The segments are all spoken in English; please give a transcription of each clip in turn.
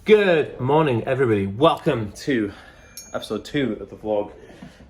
Good morning, everybody. Welcome to episode 2 of the vlog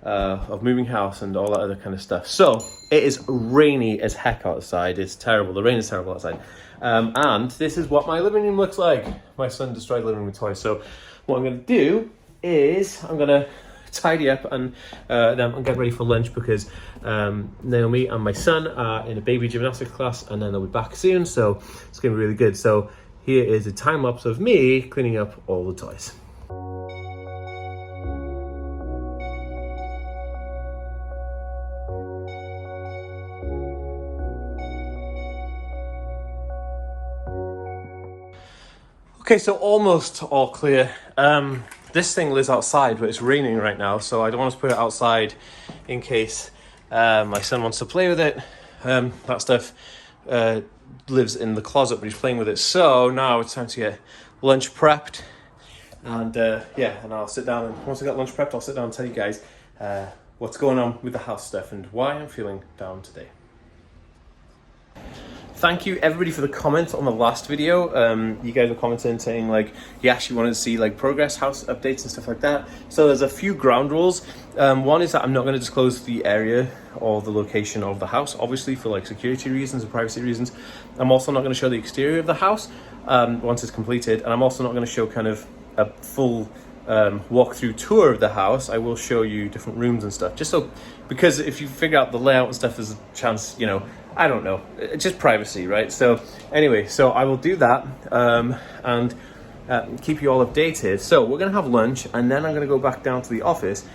of moving house and all that other kind of stuff. So it is rainy as heck outside. It's terrible. The rain is terrible outside. And this is what my living room looks like. My son destroyed the living room with toys. So what I'm going to do is I'm going to tidy up and then get ready for lunch because Naomi and my son are in a baby gymnastics class and then they'll be back soon. So it's going to be really good. So here is a time lapse of me cleaning up all the toys. Okay, so almost all clear. This thing lives outside, but it's raining right now, so I don't want to put it outside in case my son wants to play with it. That stuff lives in the closet, but he's playing with it. So now it's time to get lunch prepped, and and I'll sit down, and once I get lunch prepped, I'll sit down and tell you guys what's going on with the house stuff and why I'm feeling down today. Thank you everybody for the comments on the last video. You guys were commenting saying like you actually wanted to see like progress, house updates and stuff like that. So there's a few ground rules. One is that I'm not going to disclose the area or the location of the house, obviously for like security reasons and privacy reasons. I'm also not going to show the exterior of the house once it's completed, and I'm also not going to show kind of a full walkthrough tour of the house. I will show you different rooms and stuff, just so, because if you figure out the layout and stuff, there's a chance, you know, I don't know, it's just privacy, right? So anyway, so I will do that and keep you all updated. So we're gonna have lunch and then I'm gonna go back down to the office.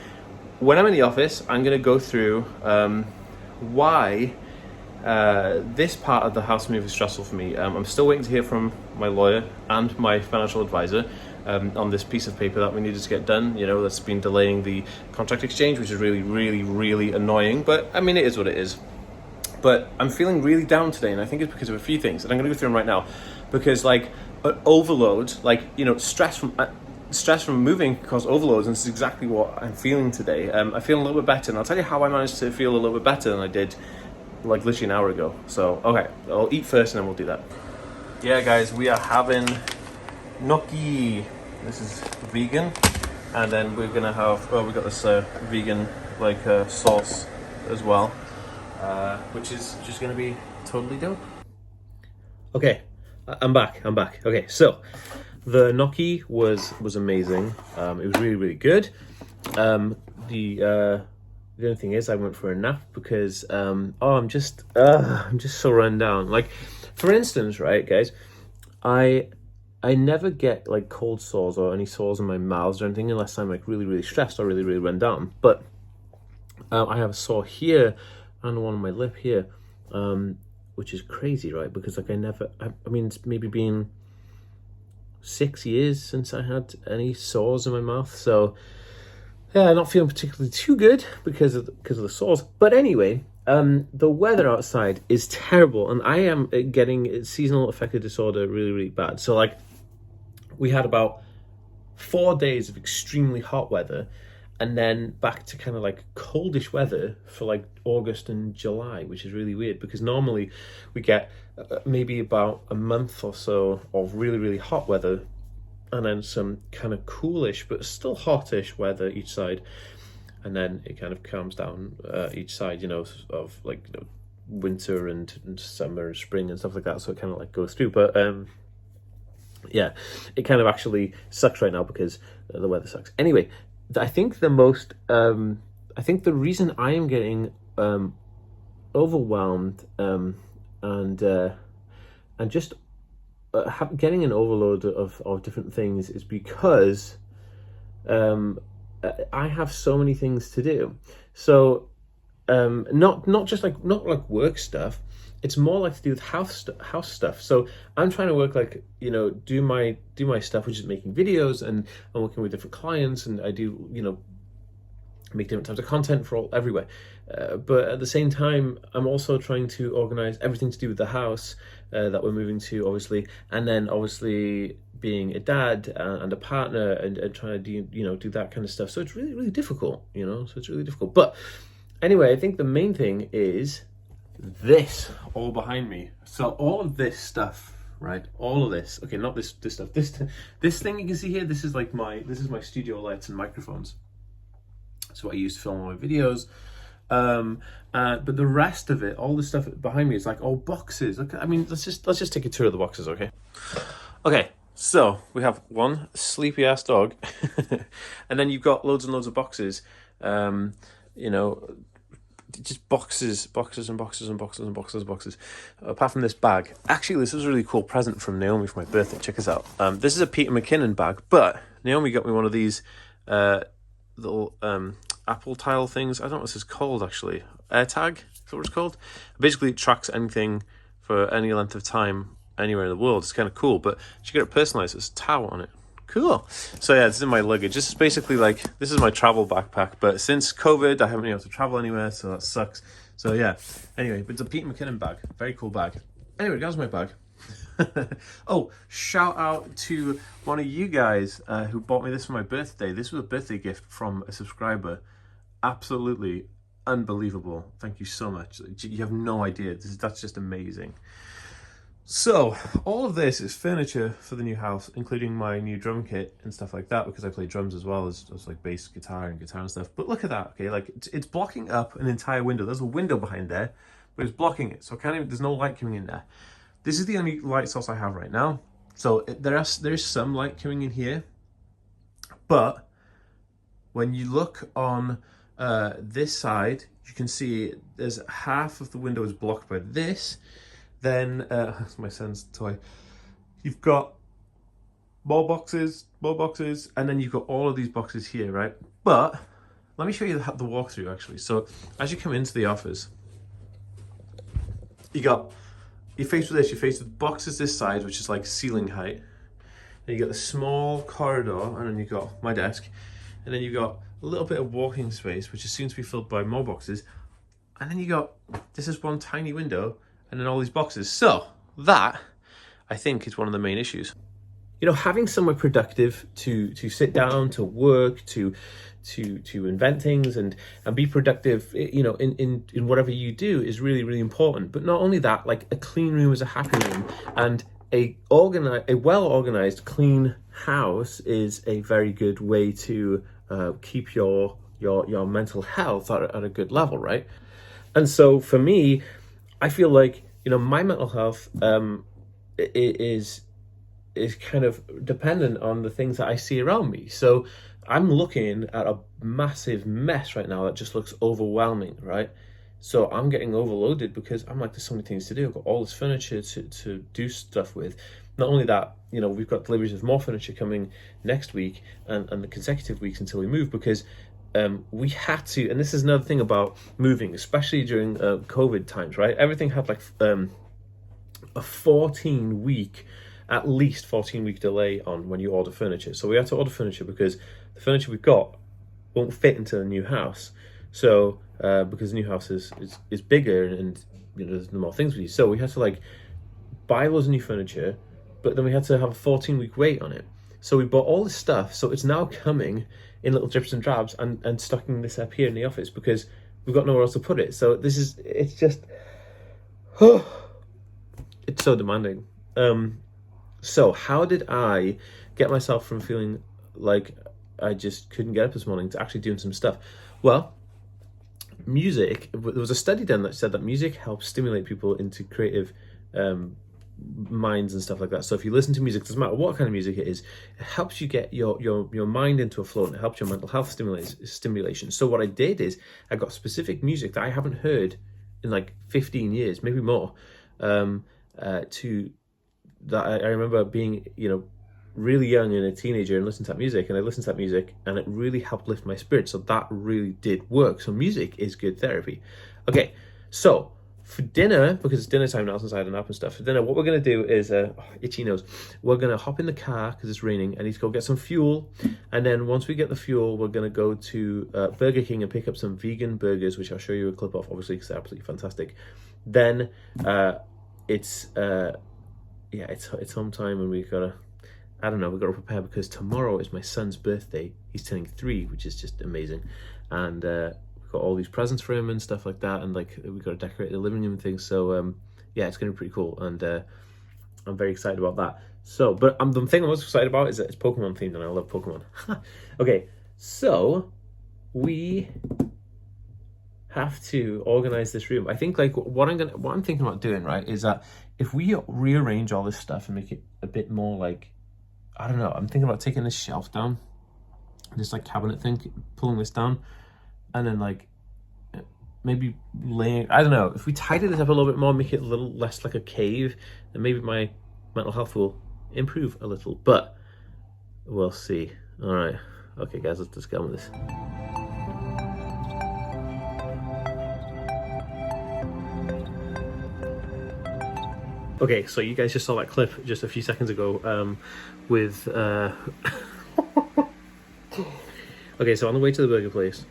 When I'm in the office, I'm gonna go through why this part of the house move is stressful for me. I'm still waiting to hear from my lawyer and my financial advisor on this piece of paper that we needed to get done. You know, that's been delaying the contract exchange, which is really annoying, but I mean, it is what it is. But I'm feeling really down today, and I think it's because of a few things, and I'm going to go through them right now. Because like overload, like, you know, stress from moving causes overloads, and this is exactly what I'm feeling today. I feel a little bit better, and I'll tell you how I managed to feel a little bit better than I did like literally an hour ago. So okay, I'll eat first, and then we'll do that. Yeah, guys, we are having gnocchi. This is vegan, and then we're gonna have we got this vegan like sauce as well. Which is just going to be totally dope. Okay, I'm back. Okay, so the gnocchi was amazing. It was really good. The only thing is I went for a nap because I'm just so run down. Like, for instance, right, guys, I never get like cold sores or any sores in my mouth or anything unless I'm like really stressed or really run down. But I have a sore here and one on my lip here, which is crazy, right? Because like I mean, it's maybe been 6 years since I had any sores in my mouth. So yeah, I'm not feeling particularly too good because of the sores. But anyway, the weather outside is terrible, and I am getting seasonal affective disorder really bad. So like, we had about 4 days of extremely hot weather, and then back to kind of like coldish weather for like August and July, which is really weird because normally we get maybe about a month or so of really hot weather, and then some kind of coolish but still hotish weather each side, and then it kind of calms down each side, you know, of like, you know, winter and summer and spring and stuff like that. So it kind of like goes through, but yeah, it kind of actually sucks right now because the weather sucks. Anyway, I think the reason I am getting overwhelmed and just getting an overload of different things is because I have so many things to do. So not like work stuff. It's more like to do with house stuff. So I'm trying to work, like, you know, do my stuff, which is making videos, and I'm working with different clients, and I do, you know, make different types of content for everywhere. But at the same time, I'm also trying to organize everything to do with the house that we're moving to, obviously, and then obviously being a dad and a partner and trying to do that kind of stuff. So it's really difficult, you know. So it's really difficult. But anyway, I think the main thing is this all behind me. So all of this stuff right? All of this. Okay, not this stuff. This thing you can see here. This is my studio lights and microphones. That's what I use to film all my videos. But the rest of it, all the stuff behind me, is like all boxes. Look, I mean, let's just take a tour of the boxes, okay? Okay, so we have one sleepy ass dog, and then you've got loads and loads of boxes. You know, just boxes and boxes and boxes and boxes and boxes. Apart from this bag, actually, this was a really cool present from Naomi for my birthday. Check this out. This is a Peter McKinnon bag, but Naomi got me one of these little Apple tile things. I don't know what this is called actually. AirTag, is that what it's called? Basically, it tracks anything for any length of time anywhere in the world. It's kind of cool, but you get it personalized. There's a towel on it. Cool. So yeah, it's in my luggage. This is basically like, this is my travel backpack, but since COVID, I haven't been able to travel anywhere, so that sucks. So yeah, anyway, but it's a Peter McKinnon bag. Very cool bag. Anyway, that was my bag. Oh, shout out to one of you guys who bought me this for my birthday. This was a birthday gift from a subscriber. Absolutely unbelievable. Thank you so much. You have no idea. That's just amazing. So all of this is furniture for the new house, including my new drum kit and stuff like that, because I play drums as well as like bass guitar and stuff. But look at that. Okay, like it's blocking up an entire window. There's a window behind there, but it's blocking it, so there's no light coming in there. This is the only light source I have right now. So there is some light coming in here, but when you look on this side, you can see there's half of the window is blocked by this. Then that's my son's toy. You've got more boxes, and then you've got all of these boxes here, right? But let me show you the walkthrough actually. So as you come into the office, you're faced with this. You're faced with boxes this size, which is like ceiling height. Then you got the small corridor, and then you got my desk, and then you got a little bit of walking space, which is soon to be filled by more boxes, and then you got this is one tiny window, and then all these boxes. So that, I think, is one of the main issues. You know, having somewhere productive to sit down, to work, to invent things and be productive, you know, in whatever you do is really, really important. But not only that, like a clean room is a happy room, and a well-organized, clean house is a very good way to keep your mental health at a good level, right? And so for me, I feel like, you know, my mental health is kind of dependent on the things that I see around me. So I'm looking at a massive mess right now that just looks overwhelming, right? So I'm getting overloaded because I'm like, there's so many things to do. I've got all this furniture to do stuff with. Not only that, you know, we've got deliveries of more furniture coming next week and the consecutive weeks until we move, because we had to, and this is another thing about moving, especially during COVID times, right? Everything had like a 14-week, at least 14-week delay on when you order furniture. So we had to order furniture because the furniture we've got won't fit into the new house. So because the new house is bigger and you know, there's more things we need. So we had to like buy loads of new furniture, but then we had to have a 14-week wait on it. So we bought all this stuff. So it's now coming in little drips and drabs and stocking this up here in the office because we've got nowhere else to put it. So it's just, it's so demanding. So how did I get myself from feeling like I just couldn't get up this morning to actually doing some stuff? Well, music, there was a study done that said that music helps stimulate people into creative minds and stuff like that. So if you listen to music, doesn't matter what kind of music it is, it helps you get your mind into a flow, and it helps your mental health stimulation. So what I did is I got specific music that I haven't heard in like 15 years, maybe more, I remember being, you know, really young and a teenager and listening to that music, and I listened to that music and it really helped lift my spirits. So that really did work. So music is good therapy. Okay, so for dinner, because it's dinner time now since I had a nap and stuff, for dinner, what we're going to do is, itchy nose, we're going to hop in the car because it's raining. I need to go get some fuel. And then once we get the fuel, we're going to go to Burger King and pick up some vegan burgers, which I'll show you a clip of, obviously, because they're absolutely fantastic. Then it's home time, and we've got to prepare because tomorrow is my son's birthday. He's turning 3, which is just amazing. And we've got all these presents for him and stuff like that, and like we've got to decorate the living room and things. So yeah, it's going to be pretty cool. And I'm very excited about that. So, but the thing I'm most excited about is that it's Pokemon themed, and I love Pokemon. Okay, so we have to organize this room. I think like what I'm thinking about doing, right, is that if we rearrange all this stuff and make it a bit more like, I don't know, I'm thinking about taking this shelf down, this like cabinet thing, pulling this down, and then like maybe laying, I don't know, if we tidy this up a little bit more, make it a little less like a cave, then maybe my mental health will improve a little, but we'll see. All right, okay guys, let's just get on with this. Okay, so you guys just saw that clip just a few seconds ago with okay, so on the way to the burger place,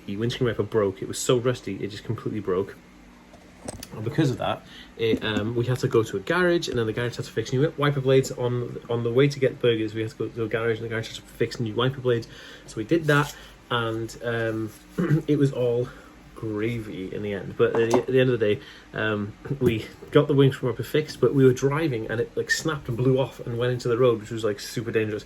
the windscreen wiper broke. It was so rusty, it just completely broke. And because of that, we had to go to a garage, and then the garage had to fix new wiper blades. On the way to get burgers, we had to go to a garage, and the garage had to fix new wiper blades. So we did that, and it was all gravy in the end. But at the end of the day, we got the windscreen wiper fixed, but we were driving, and it like snapped and blew off and went into the road, which was like super dangerous.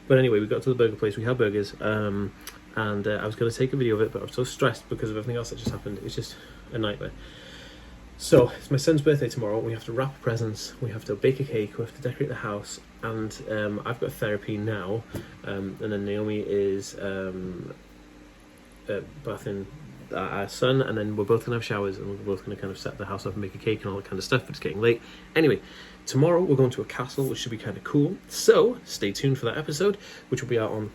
But anyway, we got to the burger place, we had burgers, and I was going to take a video of it, but I was so stressed because of everything else that just happened. It was just a nightmare. So it's my son's birthday tomorrow. We have to wrap presents, we have to bake a cake, we have to decorate the house, and I've got therapy now, and then Naomi is bathing our son, and then we're both gonna have showers, and we're both gonna kind of set the house up and make a cake and all that kind of stuff, but it's getting late. Anyway, tomorrow we're going to a castle, which should be kind of cool, so stay tuned for that episode, which will be out on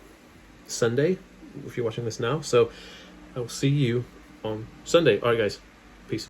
Sunday if you're watching this now. So I will see you on Sunday. All right guys.